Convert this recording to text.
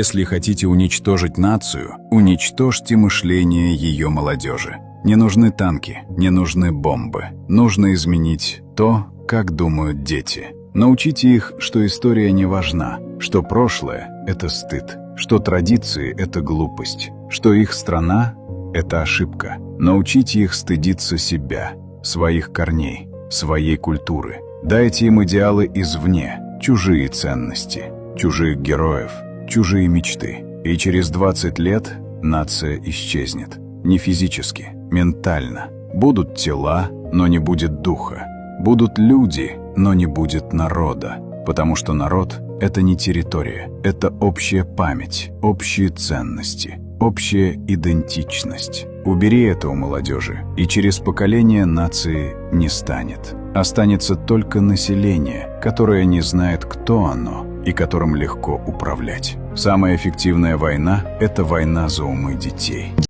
Если хотите уничтожить нацию, уничтожьте мышление ее молодежи. Не нужны танки, не нужны бомбы. Нужно изменить то, как думают дети. Научите их, что история не важна, что прошлое – это стыд, что традиции – это глупость, что их страна – это ошибка. Научите их стыдиться себя, своих корней, своей культуры. Дайте им идеалы извне, чужие ценности, чужих героев, чужие мечты. И через 20 лет нация исчезнет. Не физически, ментально. Будут тела, но не будет духа. Будут люди, но не будет народа. Потому что народ – это не территория, это общая память, общие ценности, общая идентичность. Убери это у молодежи, и через поколение нации не станет. Останется только население, которое не знает, кто оно, и которым легко управлять. Самая эффективная война – это война за умы детей.